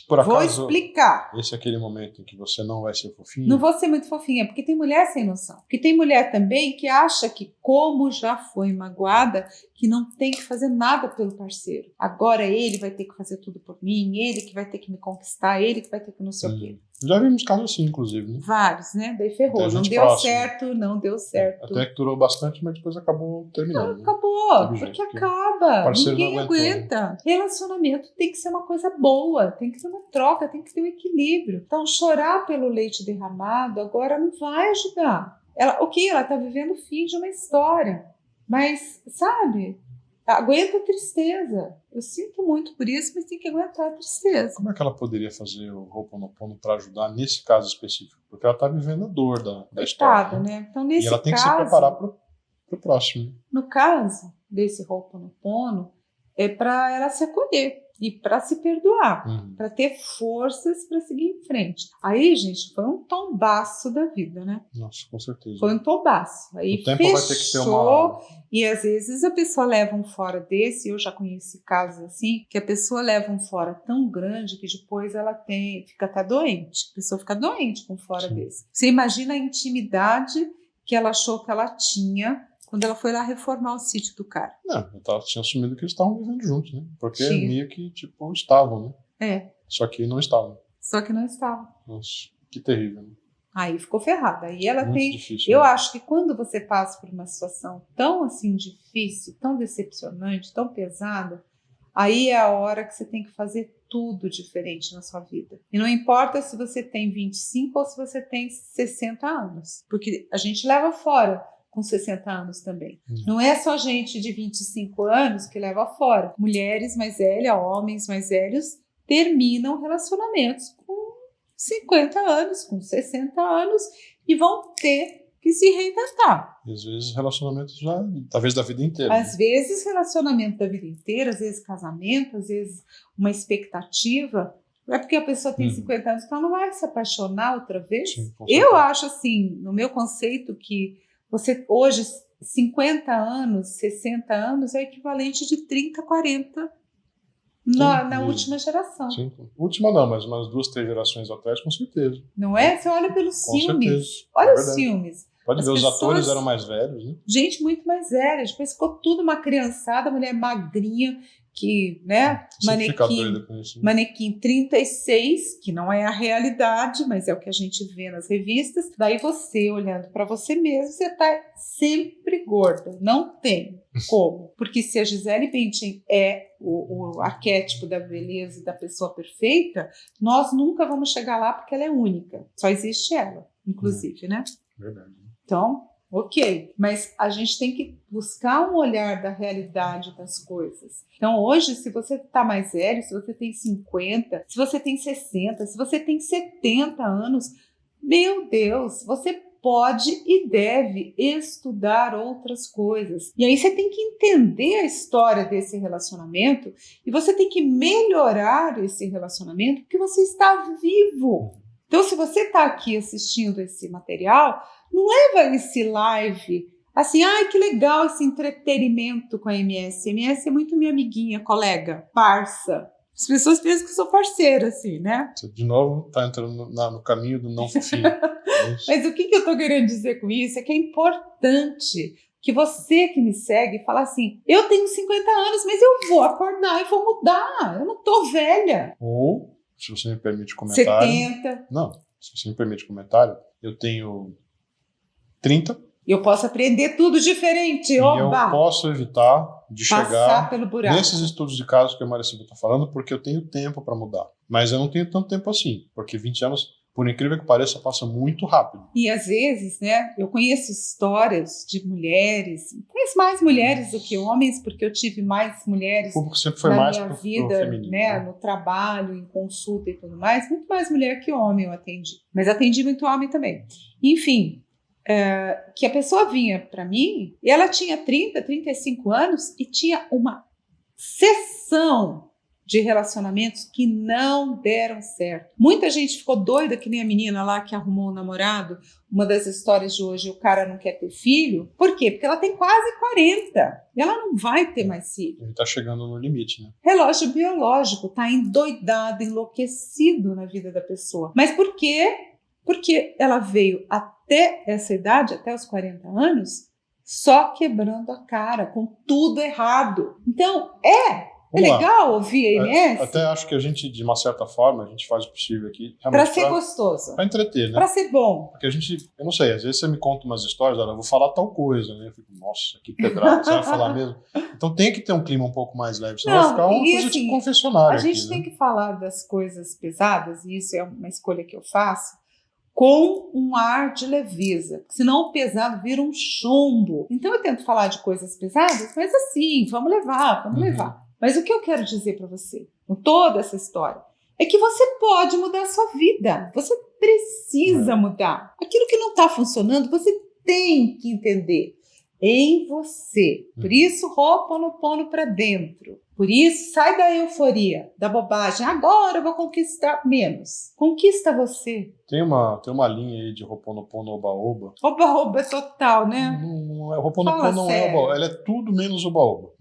Speaker 3: Por acaso,
Speaker 2: vou explicar.
Speaker 3: Esse é aquele momento em que você não vai ser fofinha?
Speaker 2: Não vou ser muito fofinha, porque tem mulher sem noção. Porque tem mulher também que acha que, como já foi magoada, que não tem que fazer nada pelo parceiro. Agora ele vai ter que fazer tudo por mim, ele que vai ter que me conquistar, ele que vai ter que não sei o quê.
Speaker 3: Já vimos casos assim, inclusive, né?
Speaker 2: Vários, né? Daí ferrou. Não deu certo, não deu certo.
Speaker 3: Até que durou bastante, mas depois acabou terminando.
Speaker 2: Acabou, porque acaba. Ninguém aguenta. Relacionamento tem que ser uma coisa boa, tem que ter uma troca, tem que ter um equilíbrio. Então, chorar pelo leite derramado agora não vai ajudar. Ela tá vivendo o fim de uma história. Mas, sabe, Aguenta a tristeza. Eu sinto muito por isso, mas tem que aguentar a tristeza.
Speaker 3: Como é que ela poderia fazer o Ho'oponopono para ajudar nesse caso específico? Porque ela está vivendo a dor da história,
Speaker 2: né? Então, nesse
Speaker 3: e ela tem
Speaker 2: caso,
Speaker 3: que se preparar para o próximo.
Speaker 2: No caso desse Ho'oponopono, é para ela se acolher e para se perdoar, para ter forças para seguir em frente. Aí, gente, foi um tombaço da vida, né?
Speaker 3: Nossa, com certeza.
Speaker 2: Foi um tombaço. Aí
Speaker 3: o tempo
Speaker 2: fechou,
Speaker 3: vai ter que ter uma...
Speaker 2: E às vezes a pessoa leva um fora desse, eu já conheci casos assim, que a pessoa leva um fora tão grande que depois ela fica até doente. A pessoa fica doente com um fora desse. Você imagina a intimidade que ela achou que ela tinha quando ela foi lá reformar o sítio do cara.
Speaker 3: Não, ela tinha assumido que eles estavam vivendo juntos, né? Porque meio que, tipo, estavam, né? Só que não estavam. Nossa, que terrível, né?
Speaker 2: Aí ficou ferrada. Aí ela
Speaker 3: muito
Speaker 2: tem...
Speaker 3: difícil,
Speaker 2: eu
Speaker 3: né?
Speaker 2: acho que quando você passa por uma situação tão, assim, difícil, tão decepcionante, tão pesada, aí é a hora que você tem que fazer tudo diferente na sua vida. E não importa se você tem 25 ou se você tem 60 anos. Porque a gente leva fora com 60 anos também. Não é só gente de 25 anos que leva fora. Mulheres mais velhas, homens mais velhos terminam relacionamentos com 50 anos, com 60 anos e vão ter que se reinventar.
Speaker 3: E às vezes relacionamentos já, talvez da vida inteira.
Speaker 2: Às vezes relacionamento da vida inteira, às vezes casamento, às vezes uma expectativa. Não é porque a pessoa tem 50 anos que ela não vai se apaixonar outra vez.
Speaker 3: Sim,
Speaker 2: eu acho assim, no meu conceito, que você hoje, 50 anos, 60 anos é equivalente de 30, 40 na última geração.
Speaker 3: Sim, última não, mas umas 2, 3 gerações atrás, com certeza.
Speaker 2: Não é? Você olha pelos
Speaker 3: Com
Speaker 2: filmes.
Speaker 3: certeza.
Speaker 2: Olha os filmes.
Speaker 3: Pode ver, os atores eram mais velhos, né?
Speaker 2: Gente muito mais velha. Depois ficou tudo uma criançada, mulher magrinha, que, né? Manequim 36, que não é a realidade, mas é o que a gente vê nas revistas. Daí você, olhando para você mesmo, você tá sempre gorda. Não tem como. Porque se a Gisele Bündchen é o arquétipo da beleza e da pessoa perfeita, nós nunca vamos chegar lá porque ela é única. Só existe ela, inclusive, né?
Speaker 3: Verdade.
Speaker 2: Então, ok, mas a gente tem que buscar um olhar da realidade das coisas. Então, hoje, se você está mais velho, se você tem 50, se você tem 60, se você tem 70 anos, meu Deus, você pode e deve estudar outras coisas. E aí você tem que entender a história desse relacionamento e você tem que melhorar esse relacionamento porque você está vivo. Então, se você está aqui assistindo esse material, não leva esse live assim, que legal esse entretenimento com a MS. A MS é muito minha amiguinha, colega, parça. As pessoas pensam que eu sou parceira, assim, né?
Speaker 3: Você, de novo, está entrando no caminho do não fofinho.
Speaker 2: Mas o que eu estou querendo dizer com isso é que é importante que você que me segue fala assim, eu tenho 50 anos, mas eu vou acordar e vou mudar. Eu não estou velha.
Speaker 3: Ou, se você me permite comentário...
Speaker 2: 70.
Speaker 3: Não, se você me permite comentário, eu tenho 30.
Speaker 2: Eu posso aprender tudo diferente. Oba!
Speaker 3: Eu posso evitar de chegar
Speaker 2: pelo buraco.
Speaker 3: nesses estudos de caso que a Maria Silvia está falando, porque eu tenho tempo para mudar. Mas eu não tenho tanto tempo assim, porque 20 anos, por incrível que pareça, passa muito rápido.
Speaker 2: E às vezes, né, eu conheço histórias de mulheres, conheço mais mulheres do que homens, porque eu tive mais mulheres
Speaker 3: sempre foi
Speaker 2: na
Speaker 3: mais
Speaker 2: minha
Speaker 3: pro
Speaker 2: vida,
Speaker 3: feminino,
Speaker 2: né, no trabalho, em consulta e tudo mais, muito mais mulher que homem eu atendi. Mas atendi muito homem também. Enfim, que a pessoa vinha para mim e ela tinha 30, 35 anos e tinha uma sessão de relacionamentos que não deram certo. Muita gente ficou doida, que nem a menina lá que arrumou um namorado. Uma das histórias de hoje, o cara não quer ter filho. Por quê? Porque ela tem quase 40. E ela não vai ter mais filho.
Speaker 3: Ele está chegando no limite, né?
Speaker 2: Relógio biológico, está endoidado, enlouquecido na vida da pessoa. Mas por quê? Porque ela veio até essa idade, até os 40 anos, só quebrando a cara, com tudo errado. Então, é legal ouvir a MS?
Speaker 3: Até acho que a gente, de uma certa forma, a gente faz o possível aqui.
Speaker 2: Para ser gostoso.
Speaker 3: Para entreter, né?
Speaker 2: Para ser bom.
Speaker 3: Porque a gente, eu não sei, às vezes você me conta umas histórias, olha, eu vou falar tal coisa, né? Eu fico, nossa, que pedrada, você vai falar mesmo? Então tem que ter um clima um pouco mais leve, senão vai ficar uma coisa assim, tipo confessionário.
Speaker 2: A gente tem que falar das coisas pesadas, e isso é uma escolha que eu faço, com um ar de leveza, senão o pesado vira um chumbo. Então eu tento falar de coisas pesadas, mas assim, vamos levar. Mas o que eu quero dizer para você, com toda essa história, é que você pode mudar a sua vida, você precisa mudar. Aquilo que não está funcionando, você tem que entender em você. Por isso, Ho'oponopono para dentro. Por isso, sai da euforia, da bobagem. Agora eu vou conquistar menos. Conquista você.
Speaker 3: Tem uma linha aí de Ho'oponopono Oba-Oba.
Speaker 2: Oba-oba total, né?
Speaker 3: Não é, Ho'oponopono não é Oba-Oba. Ela é tudo menos Oba-Oba.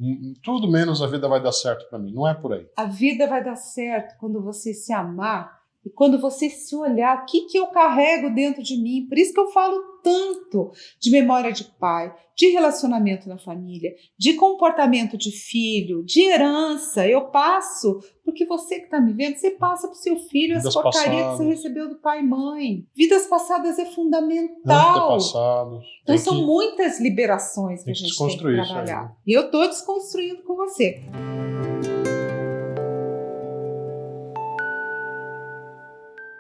Speaker 3: Tudo menos a vida vai dar certo para mim. Não é por aí.
Speaker 2: A vida vai dar certo quando você se amar e quando você se olhar. O que eu carrego dentro de mim? Por isso que eu falo tanto de memória de pai, de relacionamento na família, de comportamento de filho, de herança. Eu passo, porque você que está me vendo, você passa para o seu filho as porcarias que você recebeu do pai e mãe. Vidas passadas é fundamental.
Speaker 3: Antepassados.
Speaker 2: Então são muitas liberações que a gente tem que trabalhar.
Speaker 3: Né?
Speaker 2: E eu estou desconstruindo com você.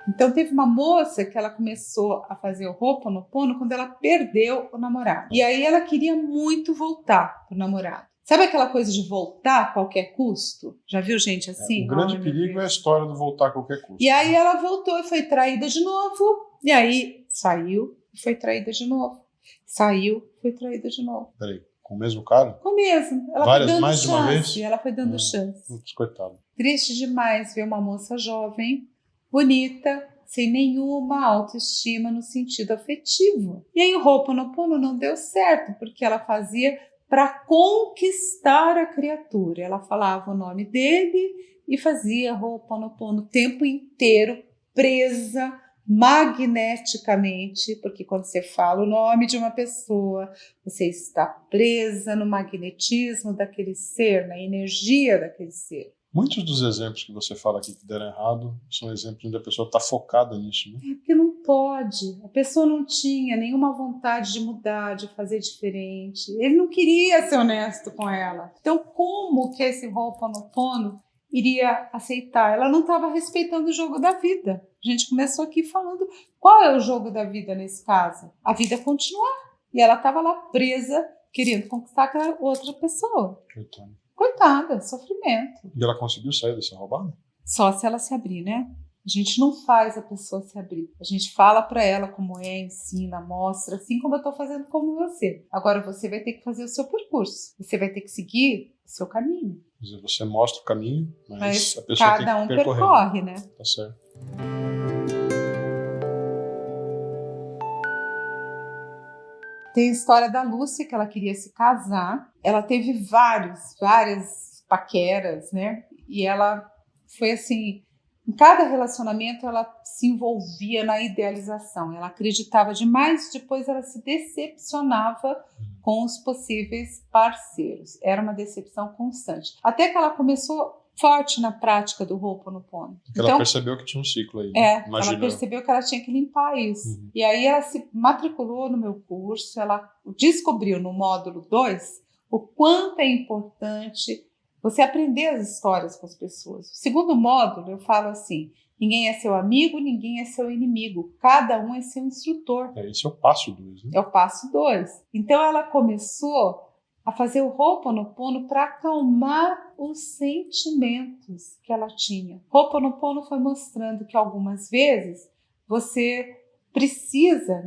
Speaker 2: Então teve uma moça que ela começou a fazer o Ho'oponopono quando ela perdeu o namorado. E aí ela queria muito voltar pro namorado. Sabe aquela coisa de voltar a qualquer custo? Já viu gente assim?
Speaker 3: O grande perigo é a história do voltar a qualquer custo.
Speaker 2: E aí ela voltou e foi traída de novo. E aí saiu e foi traída de novo. Saiu e foi traída de novo.
Speaker 3: Peraí, com o mesmo cara?
Speaker 2: Com o mesmo. Ela
Speaker 3: Várias,
Speaker 2: foi dando
Speaker 3: mais
Speaker 2: chance.
Speaker 3: de uma vez?
Speaker 2: Ela foi dando chance.
Speaker 3: Coitado.
Speaker 2: Triste demais ver uma moça jovem, bonita, sem nenhuma autoestima no sentido afetivo. E aí o Ho'oponopono não deu certo, porque ela fazia para conquistar a criatura. Ela falava o nome dele e fazia Ho'oponopono o tempo inteiro, presa magneticamente, porque quando você fala o nome de uma pessoa, você está presa no magnetismo daquele ser, na energia daquele ser.
Speaker 3: Muitos dos exemplos que você fala aqui que deram errado são exemplos onde a pessoa está focada nisso, né?
Speaker 2: É porque não pode. A pessoa não tinha nenhuma vontade de mudar, de fazer diferente. Ele não queria ser honesto com ela. Então, como que esse Ho'oponopono iria aceitar? Ela não estava respeitando o jogo da vida. A gente começou aqui falando qual é o jogo da vida nesse caso. A vida continuar. E ela estava lá presa, querendo conquistar aquela outra pessoa. Coitada, sofrimento.
Speaker 3: E ela conseguiu sair dessa roubada?
Speaker 2: Só se ela se abrir, né? A gente não faz a pessoa se abrir. A gente fala para ela como é, ensina, mostra, assim como eu estou fazendo com você. Agora você vai ter que fazer o seu percurso. Você vai ter que seguir o seu caminho.
Speaker 3: Quer dizer, você mostra o caminho, mas a pessoa
Speaker 2: cada
Speaker 3: tem que
Speaker 2: um percorre, né?
Speaker 3: Tá certo.
Speaker 2: Tem a história da Lúcia, que ela queria se casar. Ela teve várias paqueras, né? E ela foi assim, em cada relacionamento ela se envolvia na idealização. Ela acreditava demais, depois ela se decepcionava com os possíveis parceiros. Era uma decepção constante. Até que ela começou forte na prática do Ho'oponopono.
Speaker 3: Então, ela percebeu que tinha um ciclo aí.
Speaker 2: Ela percebeu que ela tinha que limpar isso. E aí ela se matriculou no meu curso, ela descobriu no módulo 2 o quanto é importante você aprender as histórias com as pessoas. O segundo módulo eu falo assim, ninguém é seu amigo, ninguém é seu inimigo, cada um é seu instrutor.
Speaker 3: Esse é o passo 2, né?
Speaker 2: É o passo 2. Então ela começou a fazer o Ho'oponopono para acalmar os sentimentos que ela tinha. Ho'oponopono foi mostrando que algumas vezes você precisa,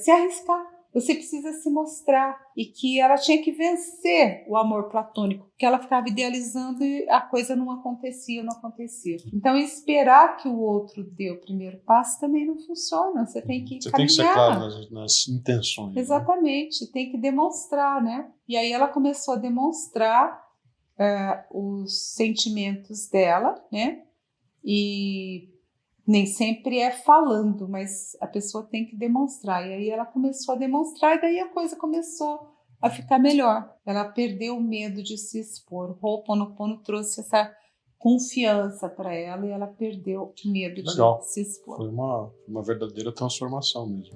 Speaker 2: se arriscar, você precisa se mostrar, e que ela tinha que vencer o amor platônico, porque ela ficava idealizando e a coisa não acontecia. Então esperar que o outro dê o primeiro passo também não funciona, você tem que caminhar.
Speaker 3: Tem que ser claro nas intenções.
Speaker 2: Exatamente, né? Tem que demonstrar, né? E aí ela começou a demonstrar os sentimentos dela, né? E nem sempre é falando, mas a pessoa tem que demonstrar. E aí ela começou a demonstrar e daí a coisa começou a ficar melhor. Ela perdeu o medo de se expor. O Ho'oponopono trouxe essa confiança para ela e ela perdeu o medo de se expor.
Speaker 3: Foi uma verdadeira transformação mesmo.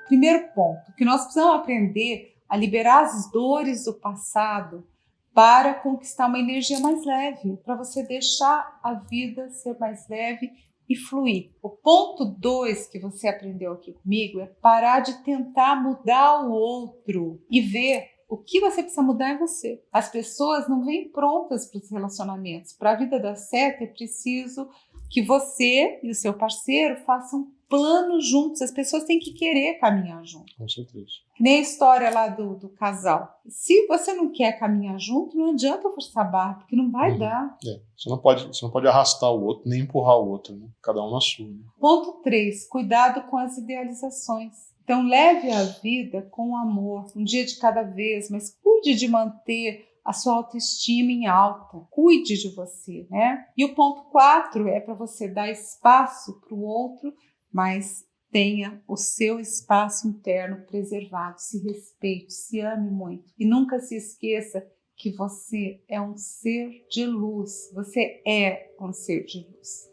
Speaker 2: Primeiro ponto, que nós precisamos aprender a liberar as dores do passado para conquistar uma energia mais leve, para você deixar a vida ser mais leve e fluir. O ponto 2 que você aprendeu aqui comigo é parar de tentar mudar o outro e ver o que você precisa mudar em você. As pessoas não vêm prontas para os relacionamentos. Para a vida dar certo é preciso que você e o seu parceiro façam planos juntos. As pessoas têm que querer caminhar junto.
Speaker 3: Com certeza.
Speaker 2: Que nem a história lá do casal. Se você não quer caminhar junto, não adianta forçar a barra, porque não vai dar.
Speaker 3: Você não pode arrastar o outro, nem empurrar o outro, né? Cada um na sua. Né?
Speaker 2: Ponto 3, cuidado com as idealizações. Então leve a vida com amor, um dia de cada vez, mas cuide de manter a sua autoestima em alta. Cuide de você, né? E o ponto 4 é para você dar espaço para o outro, mas tenha o seu espaço interno preservado, se respeite, se ame muito. E nunca se esqueça que você é um ser de luz. Você é um ser de luz.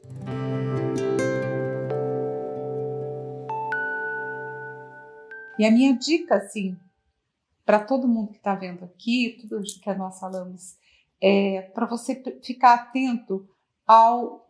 Speaker 2: E a minha dica, assim, para todo mundo que está vendo aqui, tudo que nós falamos, é para você ficar atento ao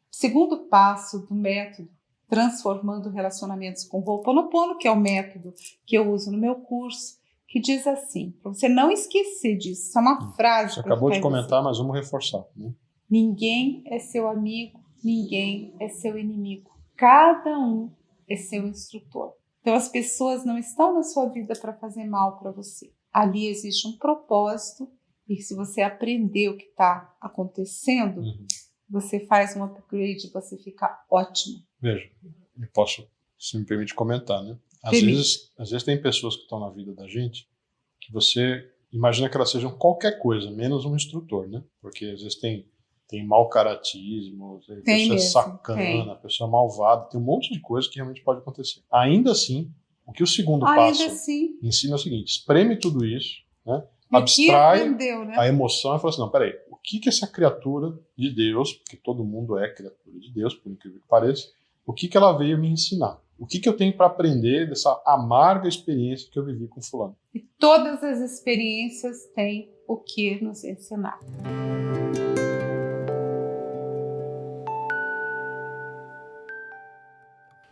Speaker 2: segundo passo do método Transformando Relacionamentos com Ho'oponopono, que é o método que eu uso no meu curso, que diz assim, para você não esquecer disso, isso é uma frase.
Speaker 3: Você acabou de comentar, mas vamos reforçar. Né?
Speaker 2: Ninguém é seu amigo, ninguém é seu inimigo. Cada um é seu instrutor. Então as pessoas não estão na sua vida para fazer mal para você. Ali existe um propósito e se você aprender o que está acontecendo, você faz um upgrade, você fica ótimo.
Speaker 3: Veja, eu posso, se me permite comentar, né? Às vezes tem pessoas que estão na vida da gente que você imagina que elas sejam qualquer coisa, menos um instrutor, né? Porque às vezes tem mau caratismo, pessoa sacana, pessoa malvada, tem um monte de coisa que realmente pode acontecer. Ainda assim, o que o segundo passo ensina é o seguinte, espreme tudo isso, né? Abstrai a emoção e fala assim, não, peraí, o que essa criatura de Deus, porque todo mundo é criatura de Deus, por incrível que pareça, o que ela veio me ensinar? O que eu tenho para aprender dessa amarga experiência que eu vivi com fulano?
Speaker 2: E todas as experiências têm o que nos ensinar.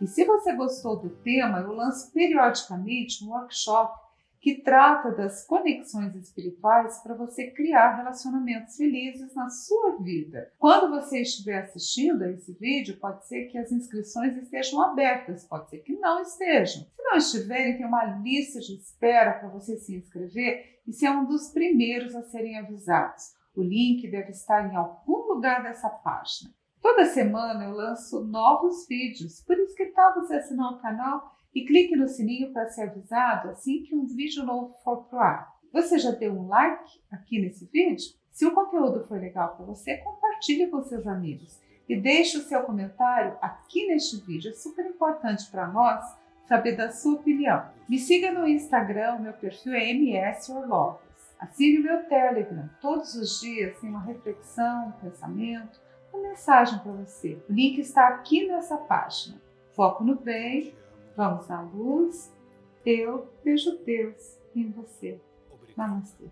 Speaker 2: E se você gostou do tema, eu lanço periodicamente um workshop que trata das conexões espirituais para você criar relacionamentos felizes na sua vida. Quando você estiver assistindo a esse vídeo, pode ser que as inscrições estejam abertas, pode ser que não estejam. Se não estiverem, tem uma lista de espera para você se inscrever e ser um dos primeiros a serem avisados. O link deve estar em algum lugar dessa página. Toda semana eu lanço novos vídeos, por isso que tal você assinar o canal e clique no sininho para ser avisado assim que um vídeo novo for pro ar. Você já deu um like aqui nesse vídeo? Se o conteúdo for legal para você, compartilhe com seus amigos e deixe o seu comentário aqui neste vídeo. É super importante para nós saber da sua opinião. Me siga no Instagram, meu perfil é ms.orlovas. Assine o meu Telegram. Todos os dias tem uma reflexão, um pensamento, uma mensagem para você. O link está aqui nessa página. Foco no bem, vamos na luz. Eu vejo Deus em você. Namastê.